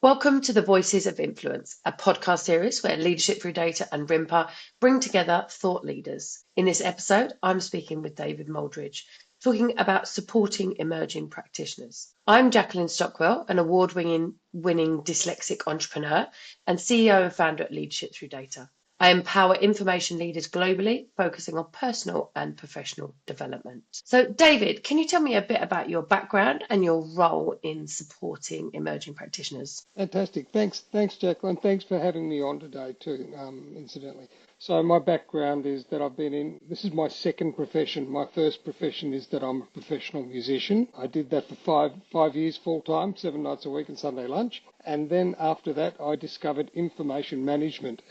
Welcome to the Voices of Influence, a podcast series where Leadership Through Data and RIMPA bring together thought leaders. In this episode, I'm speaking with David Moldrich, talking about supporting emerging practitioners. I'm Jacqueline Stockwell, an award-winning dyslexic entrepreneur and CEO and founder at Leadership Through Data. I empower information leaders globally, focusing on personal and professional development. So, David, can you tell me a bit about your background and your role in supporting emerging practitioners? Fantastic. Thanks, Jacqueline. Thanks for having me on today too, incidentally. So my background is that this is my second profession. My first profession is that I'm a professional musician. I did that for five years full time, 7 nights a week and Sunday lunch. And then after that, I discovered information management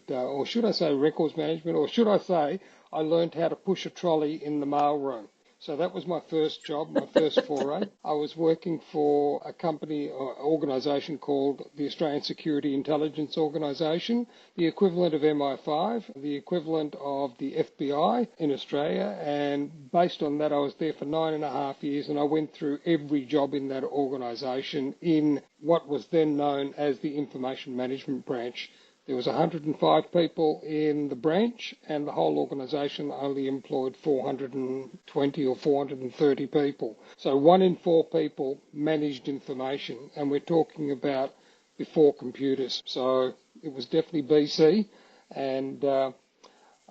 or should I say records management, or should I say I learned how to push a trolley in the mail room. So that was my first job, my first foray. I was working for a company or organisation called the Australian Security Intelligence Organisation, the equivalent of MI5, the equivalent of the FBI in Australia. And based on that, I was there for 9.5 years, and I went through every job in that organisation in what was then known as the Information Management Branch. There was 105 people in the branch, and the whole organisation only employed 420 or 430 people. So 1 in 4 people managed information, and we're talking about before computers. So it was definitely BC, and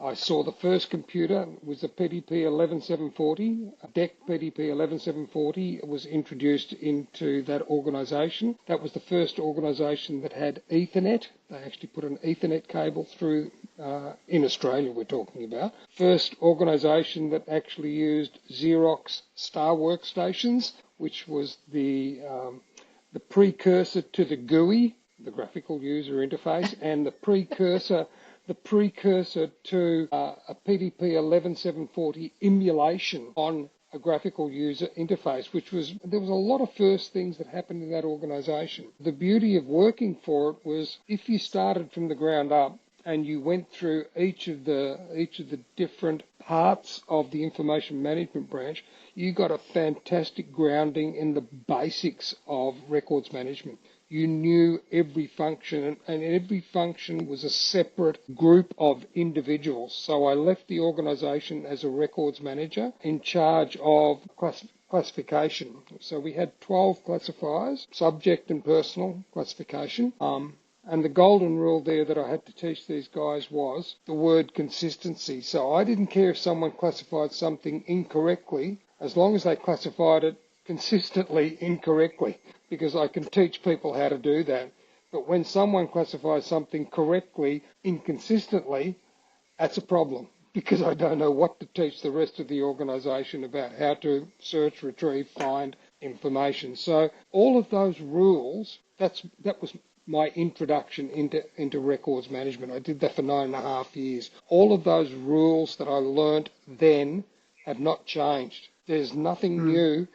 I saw the first computer was a PDP 11740. A DEC PDP 11740 was introduced into that organisation. That was the first organisation that had Ethernet. They actually put an Ethernet cable through in Australia, we're talking about. First organisation that actually used Xerox Star Workstations, which was the precursor to the GUI, the graphical user interface, and the precursor to a PDP 11740 emulation on a graphical user interface, there was a lot of first things that happened in that organisation. The beauty of working for it was if you started from the ground up and you went through each of the different parts of the information management branch, you got a fantastic grounding in the basics of records management. You knew every function, and every function was a separate group of individuals. So I left the organisation as a records manager in charge of classification. So we had 12 classifiers, subject and personal classification. And the golden rule there that I had to teach these guys was the word consistency. So I didn't care if someone classified something incorrectly, as long as they classified it consistently incorrectly, because I can teach people how to do that. But when someone classifies something correctly inconsistently, that's a problem, because I don't know what to teach the rest of the organisation about how to search, retrieve, find information. So all of those rules, that was my introduction into records management. I did that for 9.5 years. All of those rules that I learnt then have not changed. There's nothing new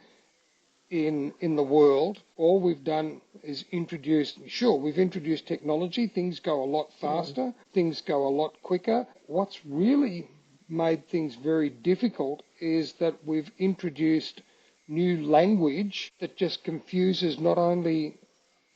in the world. All we've done is we've introduced technology. Things go a lot faster. Things go a lot quicker. What's really made things very difficult is that we've introduced new language that just confuses not only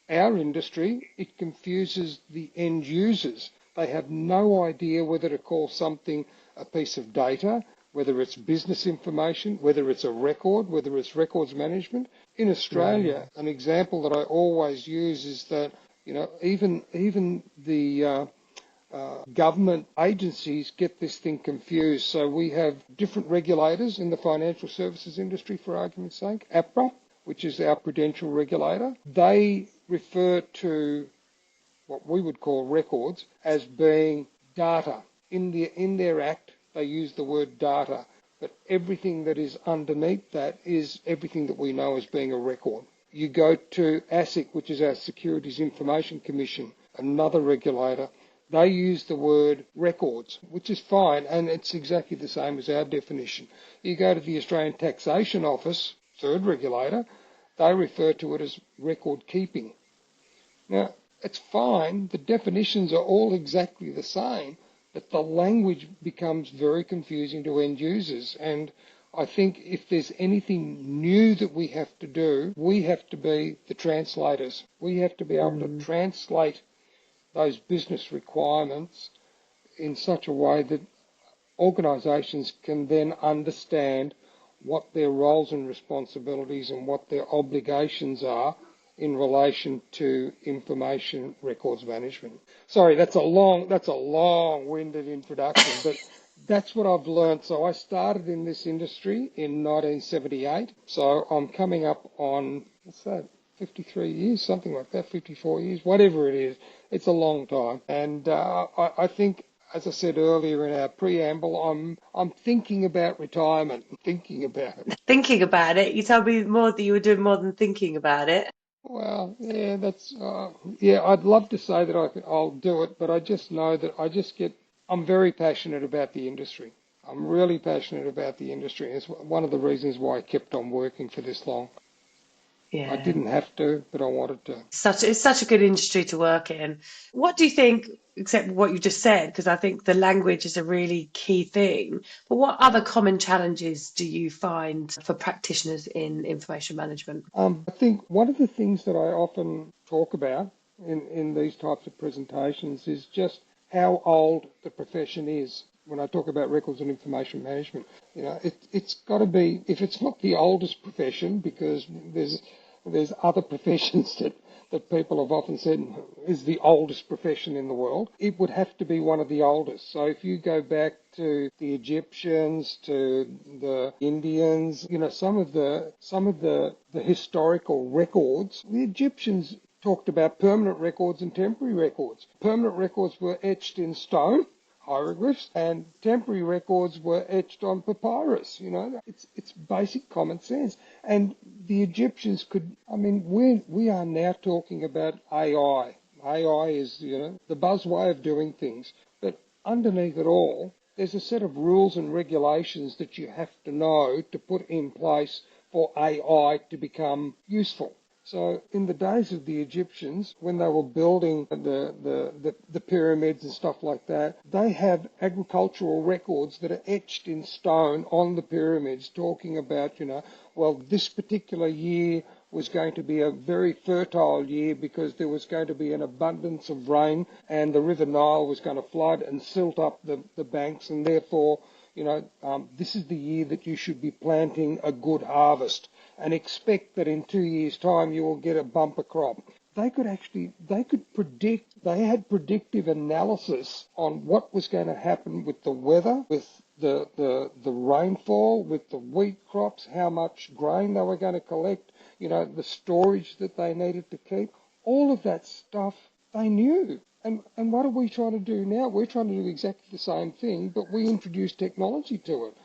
our industry, it confuses the end users. They have no idea whether to call something a piece of data, whether it's business information, whether it's a record, whether it's records management. In Australia, an example that I always use is that, even the government agencies get this thing confused. So we have different regulators in the financial services industry, for argument's sake. APRA, which is our prudential regulator, they refer to what we would call records as being data. In their act, they use the word data, but everything that is underneath that is everything that we know as being a record. You go to ASIC, which is our Securities Information Commission, another regulator. They use the word records, which is fine, and it's exactly the same as our definition. You go to the Australian Taxation Office, third regulator, they refer to it as record keeping. Now, it's fine, the definitions are all exactly the same, but the language becomes very confusing to end users. And I think if there's anything new that we have to do, we have to be the translators. We have to be able to translate those business requirements in such a way that organisations can then understand what their roles and responsibilities and what their obligations are in relation to information records management. Sorry, that's a long-winded introduction, but that's what I've learned. So I started in this industry in 1978. So I'm coming up on, what's that, 53 years, something like that, 54 years, whatever it is. It's a long time. And I think, as I said earlier in our preamble, I'm thinking about retirement, thinking about it. Thinking about it, you told me more that you were doing more than thinking about it. Well, yeah, yeah, I'd love to say that I'll do it, but I just know that I'm very passionate about the industry. I'm really passionate about the industry. It's one of the reasons why I kept on working for this long. I Yeah. didn't have to, but I wanted to. It's such a good industry to work in. What do you think, except what you just said, because I think the language is a really key thing, but what other common challenges do you find for practitioners in information management? I think one of the things that I often talk about in these types of presentations is just how old the profession is. When I talk about records and information management, it's got to be, if it's not the oldest profession, because there's other professions that people have often said is the oldest profession in the world, it would have to be one of the oldest. So if you go back to the Egyptians, to the Indians, some of the historical records, the Egyptians talked about permanent records and temporary records. Permanent records were etched in stone, hieroglyphs, and temporary records were etched on papyrus. It's basic common sense. And the Egyptians we are now talking about AI. AI is, the buzz way of doing things. But underneath it all, there's a set of rules and regulations that you have to know to put in place for AI to become useful. So in the days of the Egyptians, when they were building the pyramids and stuff like that, they have agricultural records that are etched in stone on the pyramids talking about, this particular year was going to be a very fertile year because there was going to be an abundance of rain and the River Nile was going to flood and silt up the banks, and therefore, this is the year that you should be planting a good harvest and expect that in 2 years' time you will get a bumper crop. They could predict, they had predictive analysis on what was going to happen with the weather, with the rainfall, with the wheat crops, how much grain they were going to collect, the storage that they needed to keep. All of that stuff they knew. And what are we trying to do now? We're trying to do exactly the same thing, but we introduce technology to it.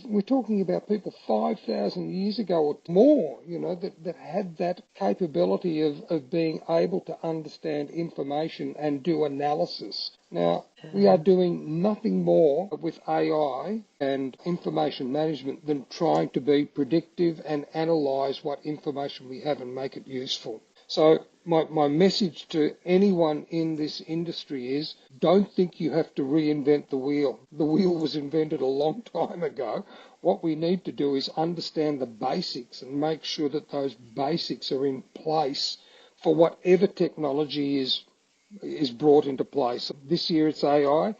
We're talking about people 5,000 years ago or more, that had that capability of being able to understand information and do analysis. Now, we are doing nothing more with AI and information management than trying to be predictive and analyse what information we have and make it useful. So my message to anyone in this industry is, don't think you have to reinvent the wheel. The wheel was invented a long time ago. What we need to do is understand the basics and make sure that those basics are in place for whatever technology is brought into place. This year it's AI.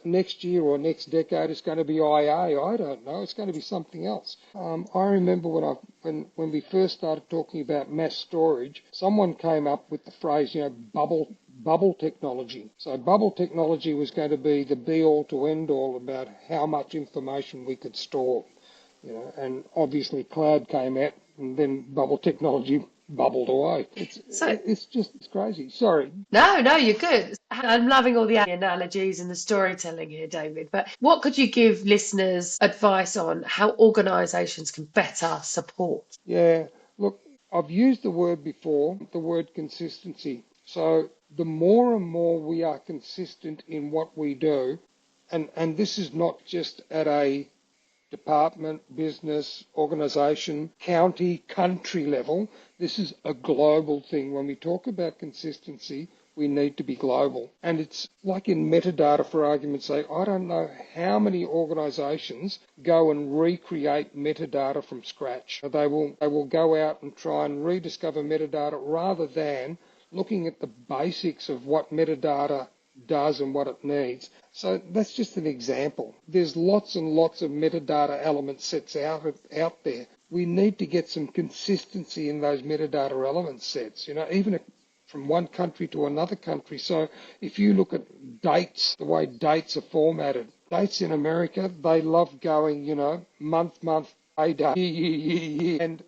Next year or next decade it's going to be IA. I don't know. It's going to be something else. I remember when we first started talking about mass storage, someone came up with the phrase, bubble technology. So bubble technology was going to be the be-all to end-all about how much information we could store. And obviously cloud came out, and then bubble technology bubbled away. It's crazy. Sorry. No, you're good. I'm loving all the analogies and the storytelling here, David. But what could you give listeners advice on how organisations can better support? Yeah, look, I've used the word before, the word consistency. So the more and more we are consistent in what we do, and this is not just at a department, business, organisation, county, country level. This is a global thing. When we talk about consistency, we need to be global. And it's like in metadata, for argument's sake, I don't know how many organisations go and recreate metadata from scratch. They will go out and try and rediscover metadata rather than looking at the basics of what metadata does and what it needs. So that's just an example. There's lots and lots of metadata element sets out there. We need to get some consistency in those metadata element sets, even from one country to another country. So if you look at dates, the way dates are formatted, dates in America, they love going, month, day, day, year. And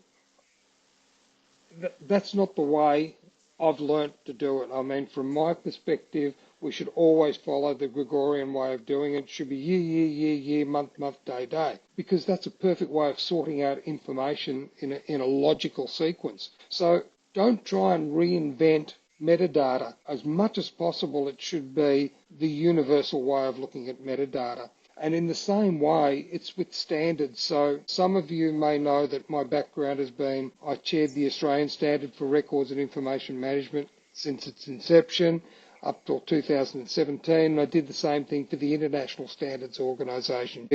that's not the way I've learnt to do it. I mean, from my perspective, we should always follow the Gregorian way of doing it. It should be year, month, day, day, because that's a perfect way of sorting out information in a logical sequence. So don't try and reinvent metadata. As much as possible, it should be the universal way of looking at metadata. And in the same way, it's with standards. So some of you may know that my background has been, I chaired the Australian Standard for Records and Information Management since its inception up till 2017. I did the same thing for the International Standards Organisation,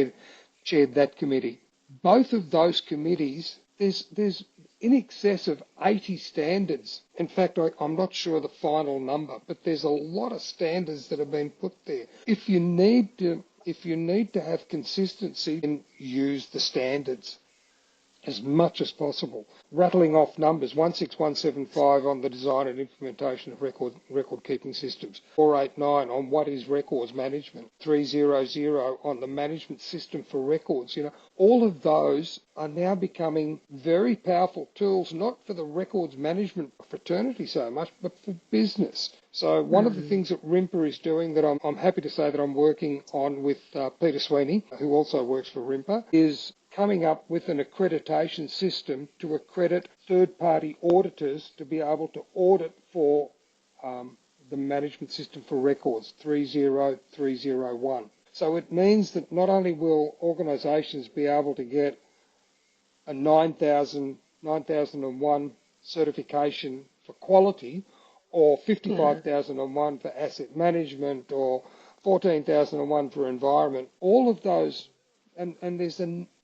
chaired that committee. Both of those committees, there's in excess of 80 standards. In fact, I'm not sure the final number, but there's a lot of standards that have been put there. If you need to have consistency, then use the standards as much as possible. Rattling off numbers, 16175 on the design and implementation of record keeping systems, 489 on what is records management, 300 on the management system for records. All of those are now becoming very powerful tools, not for the records management fraternity so much, but for business. So one of the things that RIMPA is doing that I'm happy to say that I'm working on with Peter Sweeney, who also works for RIMPA, is coming up with an accreditation system to accredit third-party auditors to be able to audit for the management system for records, 30301. So it means that not only will organisations be able to get a 9001 certification for quality, or 55,001 for asset management, or 14,001 for environment, all of those, and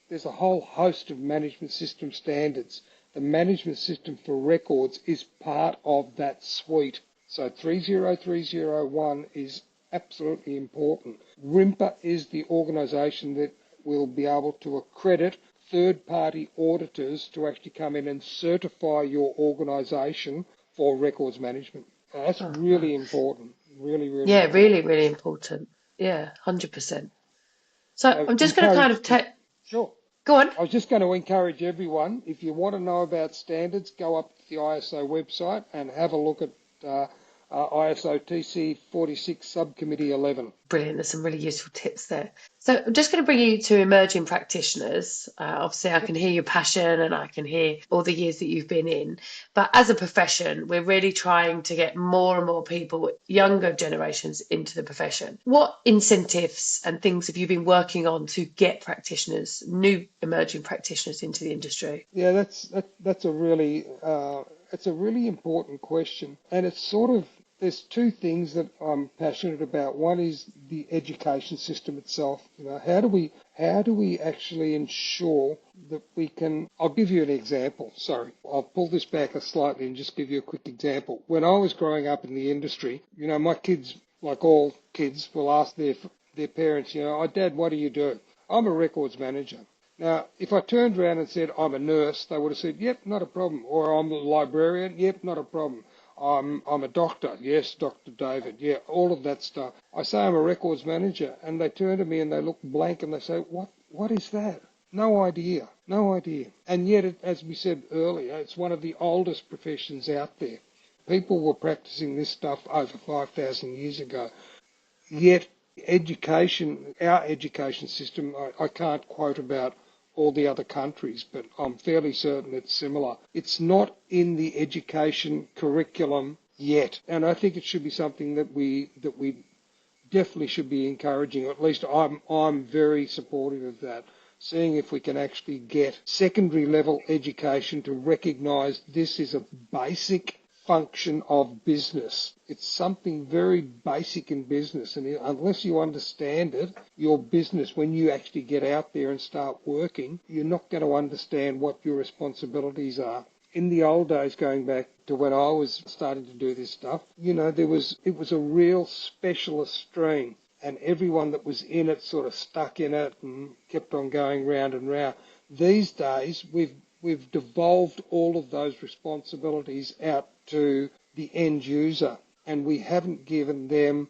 there's a whole host of management system standards. The management system for records is part of that suite. So 30301 is absolutely important. RIMPA is the organisation that will be able to accredit third-party auditors to actually come in and certify your organisation for records management. That's really important. Really important. Really important. Yeah, 100%. So I'm just going to kind of take... Sure. Go on. I was just going to encourage everyone, if you want to know about standards, go up to the ISO website and have a look at ISO TC 46 Subcommittee 11. Brilliant. There's some really useful tips there. So I'm just going to bring you to emerging practitioners. Obviously, I can hear your passion and I can hear all the years that you've been in. But as a profession, we're really trying to get more and more people, younger generations, into the profession. What incentives and things have you been working on to get practitioners, new emerging practitioners, into the industry? Yeah, that's a really it's a really important question, and it's sort of, there's two things that I'm passionate about. One is the education system itself. How do we actually ensure that we can? I'll give you an example. Sorry, I'll pull this back slightly and just give you a quick example. When I was growing up in the industry, my kids, like all kids, will ask their parents, "Oh, Dad, what do you do?" "I'm a records manager." Now, if I turned around and said I'm a nurse, they would have said, "Yep, not a problem." Or I'm a librarian, "Yep, not a problem." I'm a doctor. "Yes, Dr. David." Yeah, all of that stuff. I say I'm a records manager, and they turn to me and they look blank and they say, What is that?" No idea. And yet, as we said earlier, it's one of the oldest professions out there. People were practicing this stuff over 5,000 years ago. Yet, our education system, I can't quote about all the other countries, but I'm fairly certain it's similar. It's not in the education curriculum yet, and I think it should be something that we definitely should be encouraging. At least I'm very supportive of that. Seeing if we can actually get secondary level education to recognise this is a basic function of business. It's something very basic in business, and unless you understand it, your business, when you actually get out there and start working, you're not going to understand what your responsibilities are. In the old days, going back to when I was starting to do this stuff, it was a real specialist stream, and everyone that was in it sort of stuck in it and kept on going round and round. These days, we've devolved all of those responsibilities out to the end user, and we haven't given them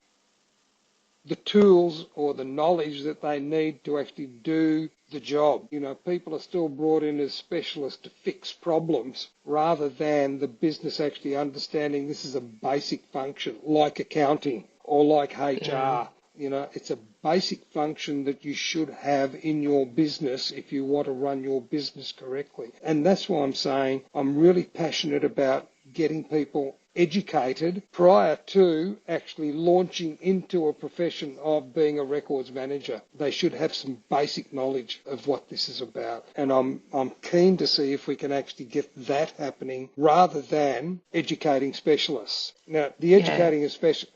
the tools or the knowledge that they need to actually do the job. People are still brought in as specialists to fix problems rather than the business actually understanding this is a basic function like accounting or like HR. It's a basic function that you should have in your business if you want to run your business correctly. And that's why I'm saying I'm really passionate about getting people educated prior to actually launching into a profession of being a records manager. They should have some basic knowledge of what this is about. And I'm keen to see if we can actually get that happening rather than educating specialists. Now, the educating of specialists,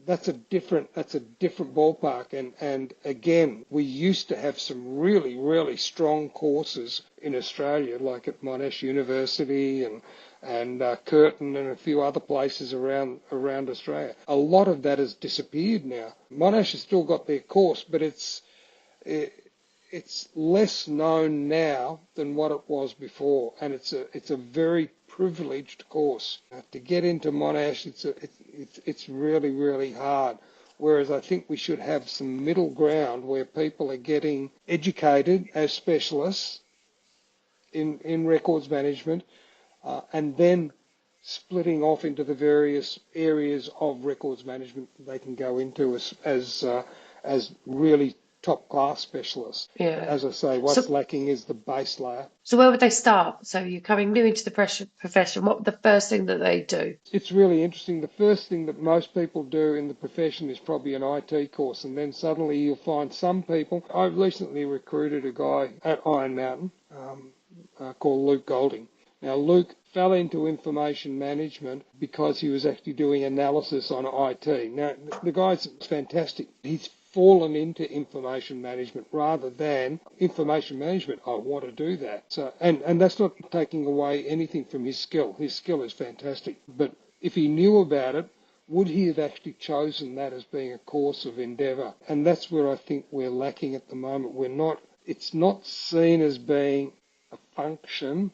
that's a different ballpark. And again, we used to have some really, really strong courses in Australia, like at Monash University and Curtin and a few other places around Australia. A lot of that has disappeared now. Monash has still got their course, but it's less known now than what it was before, and it's a very privileged course. To get into Monash, it's really, really hard. Whereas I think we should have some middle ground where people are getting educated as specialists in records management, and then splitting off into the various areas of records management they can go into as really top-class specialists. As I say, what's lacking is the base layer. So where would they start? So you're coming new into the profession. What would the first thing that they do? It's really interesting. The first thing that most people do in the profession is probably an IT course, and then suddenly you'll find some people. I recently recruited a guy at Iron Mountain called Luke Golding. Now, Luke fell into information management because he was actually doing analysis on IT. Now, the guy's fantastic. He's fallen into information management rather than information management. I want to do that. So, and that's not taking away anything from his skill. His skill is fantastic. But if he knew about it, would he have actually chosen that as being a course of endeavour? And that's where I think we're lacking at the moment. It's not seen as being a function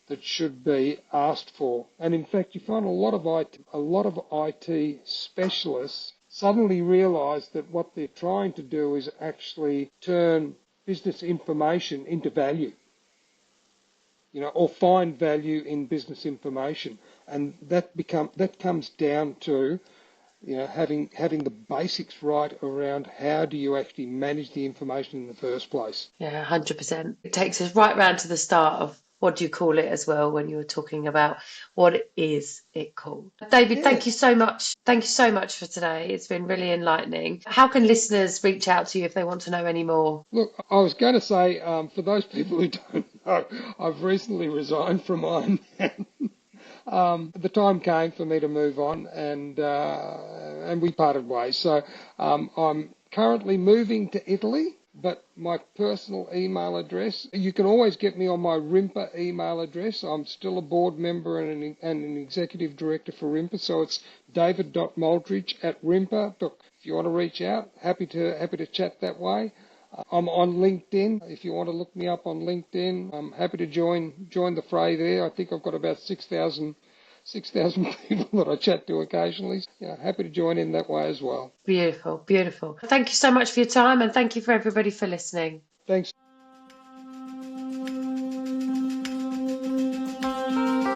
that should be asked for. And in fact, you find a lot of IT specialists suddenly realise that what they're trying to do is actually turn business information into value, or find value in business information. And that comes down to having the basics right around how do you actually manage the information in the first place. Yeah, 100%. It takes us right round to the start of what do you call it as well when you were talking about what is it called. David, thank you so much. Thank you so much for today. It's been really enlightening. How can listeners reach out to you if they want to know any more? Look, I was going to say, for those people who don't know, I've recently resigned from Iron Man. The time came for me to move on, and we parted ways. So I'm currently moving to Italy, but my personal email address, you can always get me on my RIMPA email address. I'm still a board member and an executive director for RIMPA, so it's david.moldrich@rimpa. Look, if you want to reach out, happy to chat that way. I'm on LinkedIn. If you want to look me up on LinkedIn, I'm happy to join the fray there. I think I've got about 6,000 people that I chat to occasionally. Happy to join in that way as well. Beautiful, beautiful. Thank you so much for your time, and thank you for everybody for listening. Thanks.